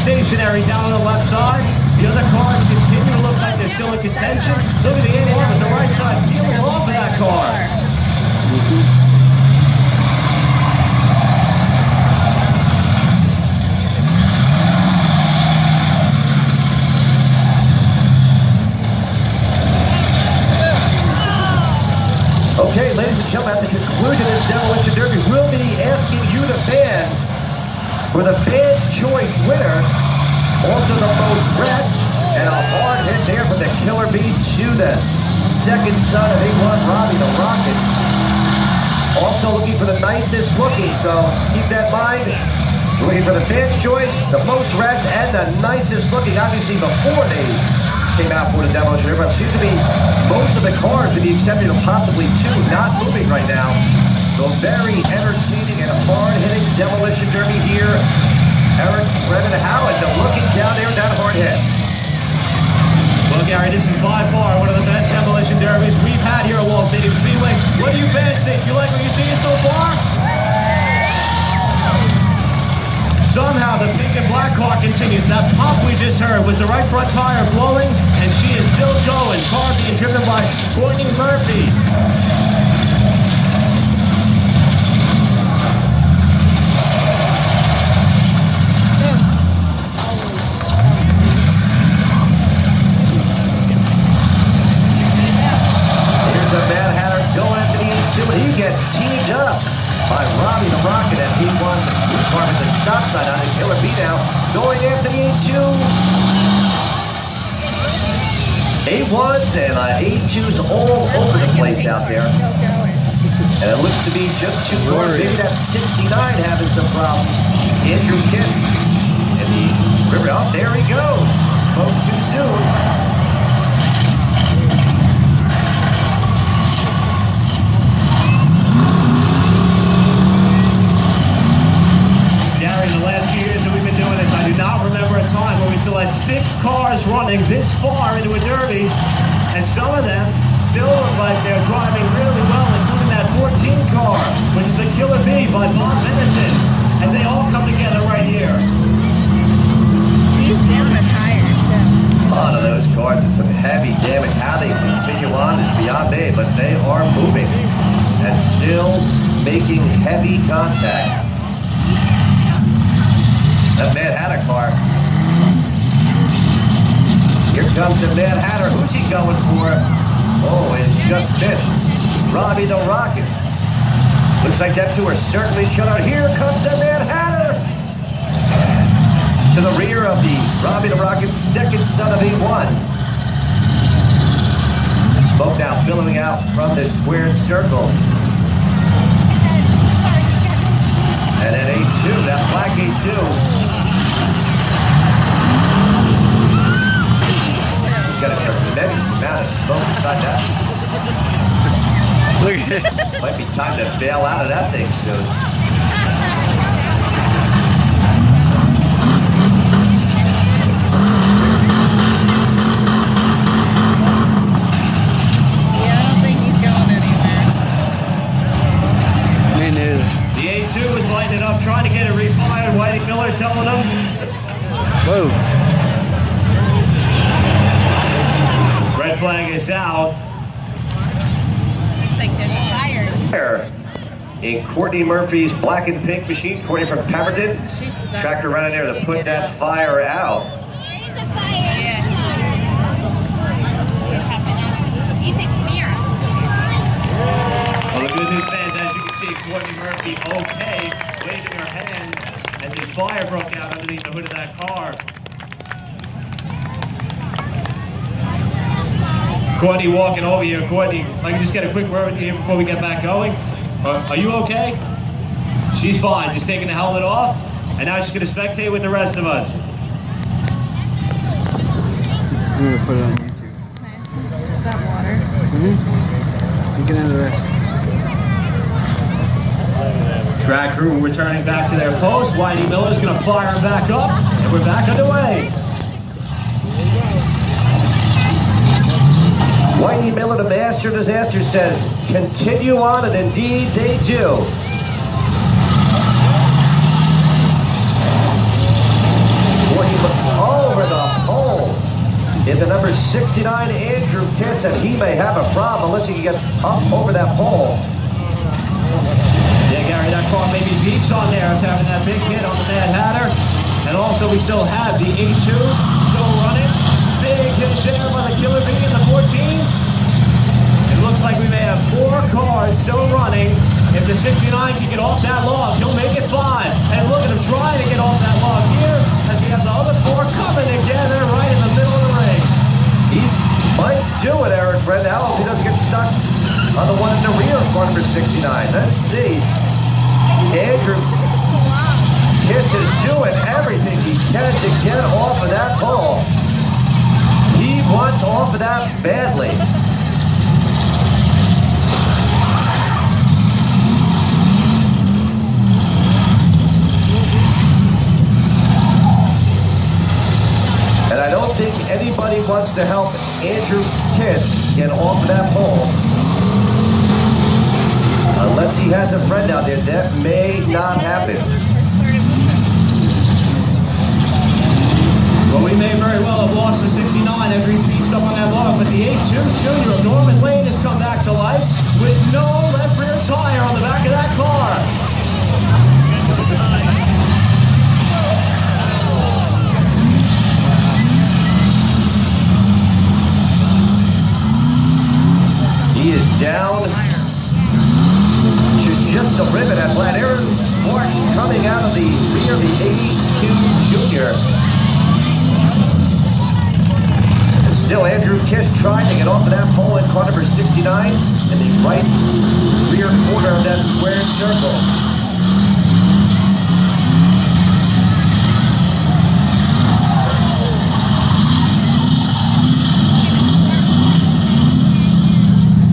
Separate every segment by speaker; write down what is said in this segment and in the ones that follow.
Speaker 1: stationary down on the left side. The other cars continue to look like they're still in contention. Look at the 81 on the right side, peeling off of that car. Okay, ladies and gentlemen, at the conclusion of this Demolition Derby, we'll be asking you, the fans, for the Fans' Choice winner, also the most wrecked, and a hard hit there from the Killer Bee to the second son of A1, Robbie the Rocket. Also looking for the nicest looking, so keep that in mind. We're looking for the Fans' Choice, the most wrecked, and the nicest looking, obviously before they came out for the Demolition Derby. It seems to be most of the cars, with the exception of possibly two, not moving right now. So very entertaining and hard-hitting Demolition Derby here. Eric, Brennan, Howard, looking down there, that hard hit. Well, Gary, this is by far one of the best Demolition Derbies we've had here at WALL Speedway. What do you fans think? You like what you're seeing so far? Somehow the pink and black car continues. That pop we just heard was the right front tire blowing, and she is still going. Car being driven by Courtney Murphy. Here's a Mad Hatter going into the 82, and he gets teamed up by Robbie the Rocket at P1. His car with the stop sign on it. Killer Bee now going after the 82. 81s and 82s all over the place out there. And it looks to be just two cars. Maybe that 69 having some problems. Andrew Kiss in the river. Oh, there he goes. Spoke too soon. I do not remember a time when we still had 6 cars running this far into a derby, and some of them still look like they're driving really well, including that 14 car, which is the Killer Bee by Bob Venison, as they all come together right here.
Speaker 2: He's down a tire, too.
Speaker 3: A lot of those cars and some heavy damage. How they continue on is beyond me, but they are moving and still making heavy contact. That Mad Hatter car. Here comes the Mad Hatter. Who's he going for? Oh, and just missed. Robbie the Rocket. Looks like them two are circling each other. Here comes the Mad Hatter. To the rear of the Robbie the Rocket's second son of A1. Smoke now billowing out from the squared circle. And at A2, that black A2. He's got a tremendous amount of smoke inside that.
Speaker 4: Look at it.
Speaker 3: Might be time to bail out of that thing soon.
Speaker 2: Yeah, I don't think he's going anywhere.
Speaker 4: Me neither.
Speaker 1: The A2 is lighting it up, trying to get it refired. Whitey Miller telling them.
Speaker 4: Whoa.
Speaker 1: Red flag is out.
Speaker 2: Looks like there's a fire.
Speaker 3: In Courtney Murphy's black and pink machine, Courtney from Pemberton. Tractor running there to put that fire out.
Speaker 2: There is a fire. Yeah. What's happening? Ethan, come here.
Speaker 1: Well, the good news, fans, as you can see, Courtney Murphy okay, waving her hand as a fire broke out underneath the hood of that car. Courtney walking over here. Courtney, if I can just get a quick word with you before we get back going. Are you okay? She's fine, just taking the helmet off, and now she's going to spectate with the rest of us.
Speaker 4: I'm going to put it on YouTube.
Speaker 2: Nice. That water.
Speaker 4: You can have the rest.
Speaker 1: Track crew returning back to their post. Whitey Miller's going to fire him back up, and we're back underway.
Speaker 3: Whitey Miller, the master of disaster, says, continue on, and indeed they do. Courtney into number 69, Andrew Kiss, and he may have a problem unless he can get up over that pole.
Speaker 5: Yeah, Gary, that car maybe beats on there after having that big hit on the Mad Hatter. And also we still have the A2 still running. Big hit there by the Killer Bee in the 14. It looks like we may have 4 cars still running. If the 69 can get off that log, he'll make it 5. And look at him trying to get off that log here as we have the other 4 coming together right in the middle of the ring.
Speaker 3: He's might do it, Eric Brendel, if he doesn't get stuck on the one in the rear of car number 69. Let's see. Andrew Kiss is doing everything he can to get off of that pole. He wants off of that badly. And I don't think anybody wants to help Andrew Kiss get off of that pole. Unless he has a friend out there, that may not happen.
Speaker 5: Well, we may very well have lost the 69 after he beats up on that log, but the A2 Junior of Norman Lane has come back to life with no left rear tire on the back of that car.
Speaker 3: He is down to just a ribbon at flat. Aaron Sparks coming out of the rear of the A2 Junior. And still Andrew Kiss trying to get off of that pole in car number 69 in the right rear corner of that squared circle.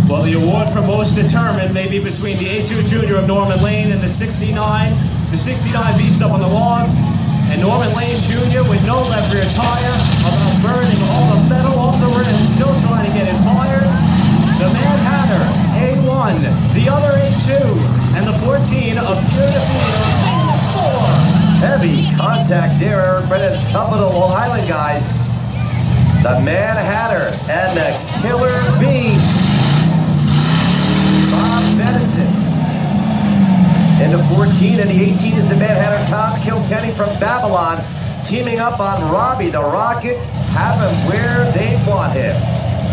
Speaker 5: Well, the award for most determined may be between the A2 Junior of Norman Lane and the 69. The 69 beats up on the log, and Norman Lane Jr. with no left rear tire, about burning all the metal off the rim, still trying to get it fired. The Mad Hatter, A1, the other A2, and the 14 appear to be the 4.
Speaker 3: Heavy contact there, Eric Brennan, up of the Long Island guys. The Mad Hatter and the Killer Bee. Medicine. And the 14 and the 18 is the Mad Hatter Tom Kilkenny from Babylon, teaming up on Robbie the Rocket, have him where they want him.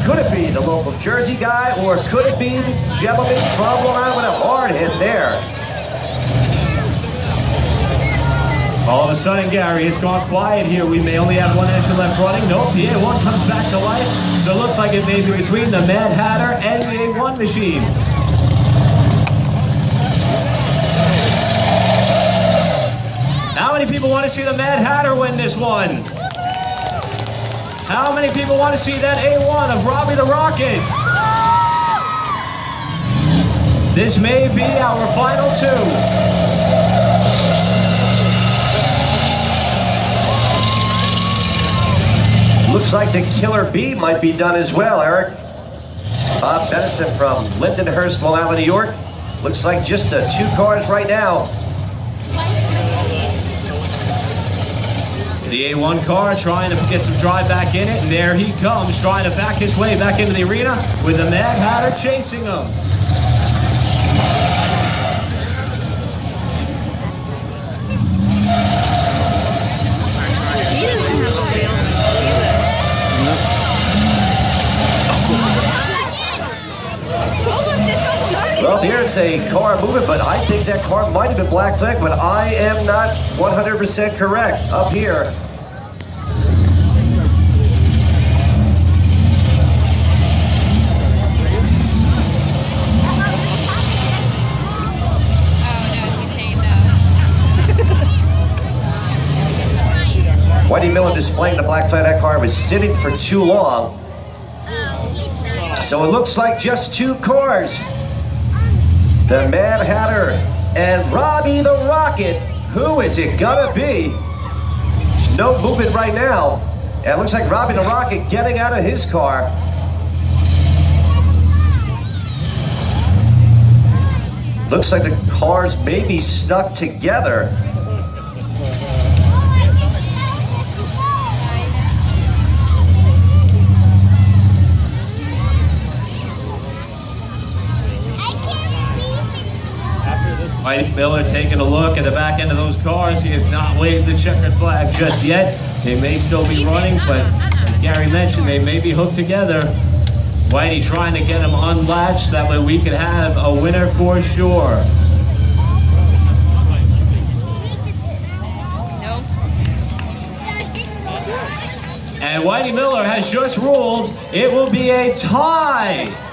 Speaker 3: Could it be the local Jersey guy, or could it be the gentleman from Long Island with a hard hit there?
Speaker 5: All of a sudden, Gary, it's gone quiet here. We may only have one engine left running. Nope, the A1 comes back to life. So it looks like it may be between the Mad Hatter and the A1 machine. How many people want to see the Mad Hatter win this one? How many people want to see that A1 of Robbie the Rocket? This may be our final 2.
Speaker 3: Looks like the Killer Bee might be done as well, Eric. Bob Benison from Lindenhurst, Long Island, New York. Looks like just the 2 cars right now.
Speaker 5: The A1 car trying to get some drive back in it, and there he comes, trying to back his way back into the arena with the Mad Hatter chasing him.
Speaker 3: Well, here's a car moving, but I think that car might have been black flag, but I am not 100% correct up here. Whitey Miller displaying the black flag. That car was sitting for too long. So it looks like just 2 cars. The Mad Hatter and Robbie the Rocket. Who is it gonna be? There's no movement right now. And it looks like Robbie the Rocket getting out of his car. Looks like the cars may be stuck together.
Speaker 5: Whitey Miller taking a look at the back end of those cars. He has not waved the checkered flag just yet. They may still be running, but as Gary mentioned, they may be hooked together. Whitey trying to get them unlatched, that way we can have a winner for sure. And Whitey Miller has just ruled it will be a tie.